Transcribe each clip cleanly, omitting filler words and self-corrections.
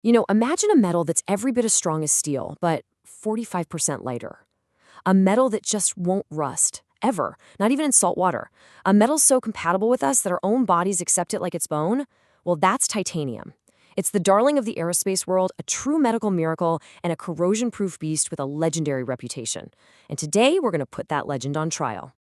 Imagine a metal that's every bit as strong as steel, but 45% lighter. A metal that just won't rust, ever, not even in salt water. A metal so compatible with us that our own bodies accept it like its bone. Well, that's titanium. It's the darling of the aerospace world, a true medical miracle, and a corrosion-proof beast with a legendary reputation. And today, we're going to put that legend on trial.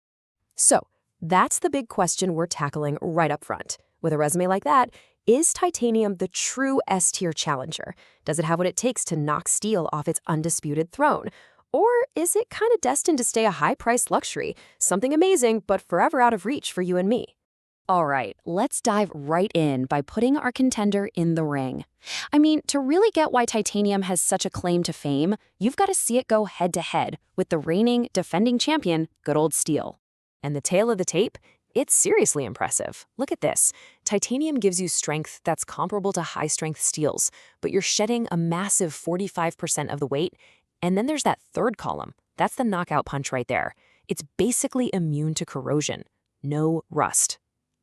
So, that's the big question we're tackling right up front. With a resume like that, is titanium the true S-tier challenger? Does it have what it takes to knock steel off its undisputed throne? Or is it kind of destined to stay a high-priced luxury, something amazing but forever out of reach for you and me? All right, let's dive right in by putting our contender in the ring. I mean, to really get why titanium has such a claim to fame, you've got to see it go head-to-head with the reigning, defending champion, good old steel. And the tail of the tape? It's seriously impressive. Look at this. Titanium gives you strength that's comparable to high-strength steels, but you're shedding a massive 45% of the weight. And then there's that third column. That's the knockout punch right there. It's basically immune to corrosion. No rust.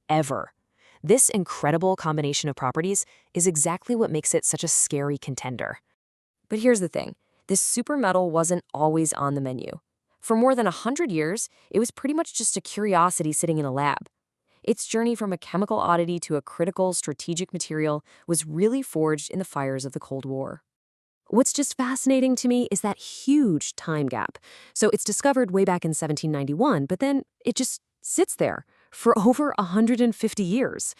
Ever. This incredible combination of properties is exactly what makes it such a scary contender. But here's the thing. This super metal wasn't always on the menu. For more than 100 years, it was pretty much just a curiosity sitting in a lab. Its journey from a chemical oddity to a critical strategic material was really forged in the fires of the Cold War. What's just fascinating to me is that huge time gap. So it's discovered way back in 1791, but then it just sits there for over 150 years.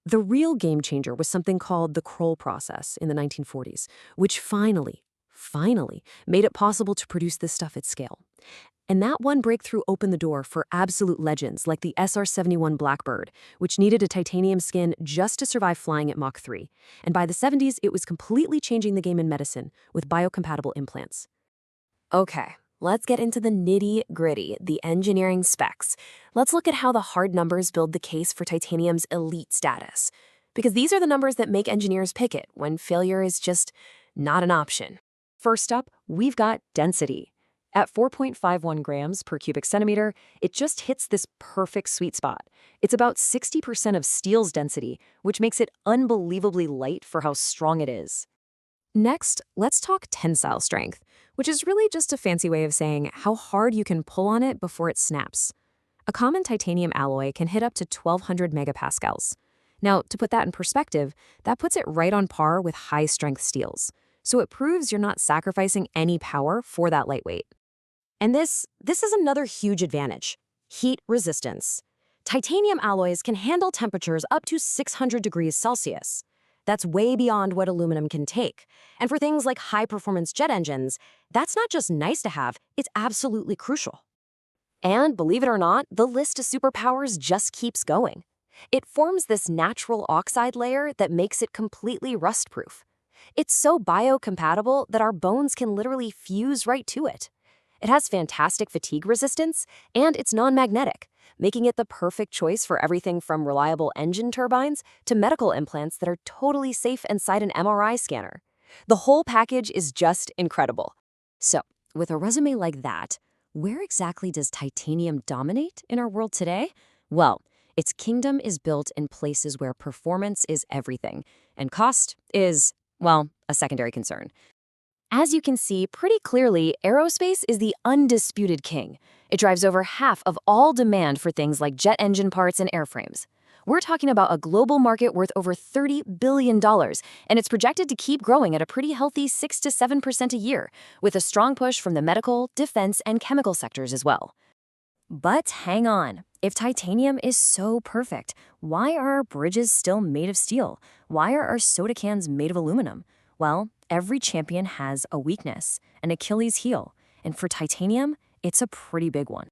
The real game changer was something called the Kroll process in the 1940s, which finally made it possible to produce this stuff at scale. And that one breakthrough opened the door for absolute legends like the SR-71 Blackbird, which needed a titanium skin just to survive flying at Mach 3. And by the 70s, it was completely changing the game in medicine with biocompatible implants. Okay, let's get into the nitty-gritty, the engineering specs. Let's look at how the hard numbers build the case for titanium's elite status. Because these are the numbers that make engineers pick it when failure is just not an option. First up, we've got density. At 4.51 grams per cubic centimeter, it just hits this perfect sweet spot. It's about 60% of steel's density, which makes it unbelievably light for how strong it is. Next, let's talk tensile strength, which is really just a fancy way of saying how hard you can pull on it before it snaps. A common titanium alloy can hit up to 1,200 megapascals. Now, to put that in perspective, that puts it right on par with high-strength steels. So it proves you're not sacrificing any power for that lightweight. And this is another huge advantage: heat resistance. Titanium alloys can handle temperatures up to 600 degrees Celsius. That's way beyond what aluminum can take. And for things like high-performance jet engines, that's not just nice to have, it's absolutely crucial. And believe it or not, the list of superpowers just keeps going. It forms this natural oxide layer that makes it completely rust-proof. It's so biocompatible that our bones can literally fuse right to it. It has fantastic fatigue resistance, and it's non-magnetic, making it the perfect choice for everything from reliable engine turbines to medical implants that are totally safe inside an MRI scanner. The whole package is just incredible. So, with a resume like that, where exactly does titanium dominate in our world today? Well, its kingdom is built in places where performance is everything, and cost is, well, a secondary concern. As you can see pretty clearly, aerospace is the undisputed king. It drives over half of all demand for things like jet engine parts and airframes. We're talking about a global market worth over $30 billion, and it's projected to keep growing at a pretty healthy 6 to 7% a year, with a strong push from the medical, defense, and chemical sectors as well. But hang on. If titanium is so perfect, why are our bridges still made of steel? Why are our soda cans made of aluminum? Well, every champion has a weakness, an Achilles heel, and for titanium, it's a pretty big one.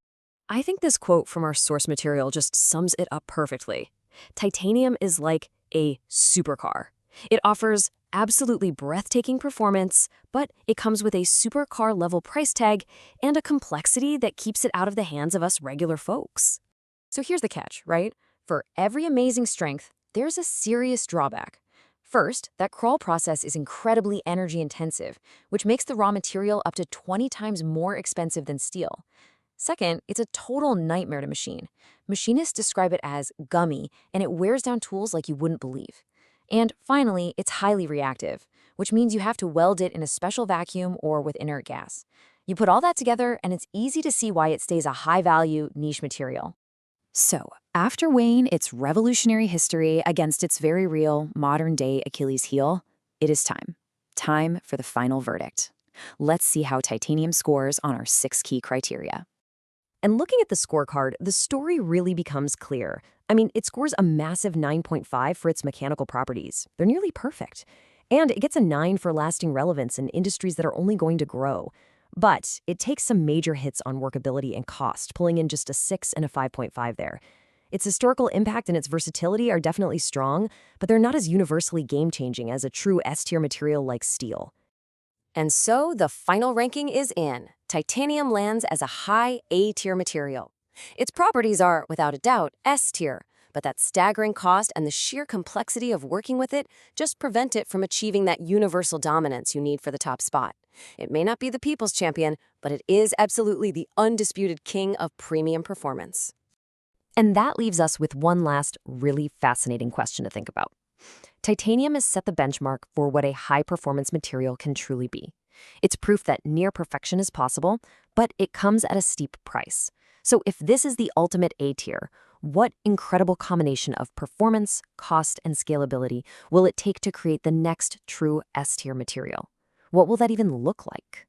I think this quote from our source material just sums it up perfectly. Titanium is like a supercar. It offers absolutely breathtaking performance, but it comes with a supercar-level price tag and a complexity that keeps it out of the hands of us regular folks. So here's the catch, right? For every amazing strength, there's a serious drawback. First, that Kroll process is incredibly energy-intensive, which makes the raw material up to 20 times more expensive than steel. Second, it's a total nightmare to machine. Machinists describe it as gummy, and it wears down tools like you wouldn't believe. And finally, it's highly reactive, which means you have to weld it in a special vacuum or with inert gas. You put all that together, and it's easy to see why it stays a high-value, niche material. So, after weighing its revolutionary history against its very real, modern-day Achilles heel, it is time. Time for the final verdict. Let's see how titanium scores on our 6 key criteria. And looking at the scorecard, the story really becomes clear. I mean, it scores a massive 9.5 for its mechanical properties. They're nearly perfect. And it gets a 9 for lasting relevance in industries that are only going to grow. But it takes some major hits on workability and cost, pulling in just a 6 and a 5.5 there. Its historical impact and its versatility are definitely strong, but they're not as universally game-changing as a true S-tier material like steel. And so the final ranking is in. Titanium lands as a high A-tier material. Its properties are, without a doubt, S-tier, but that staggering cost and the sheer complexity of working with it just prevent it from achieving that universal dominance you need for the top spot. It may not be the people's champion, but it is absolutely the undisputed king of premium performance. And that leaves us with one last really fascinating question to think about. Titanium has set the benchmark for what a high-performance material can truly be. It's proof that near perfection is possible, but it comes at a steep price. So if this is the ultimate A-tier, what incredible combination of performance, cost, and scalability will it take to create the next true S-tier material? What will that even look like?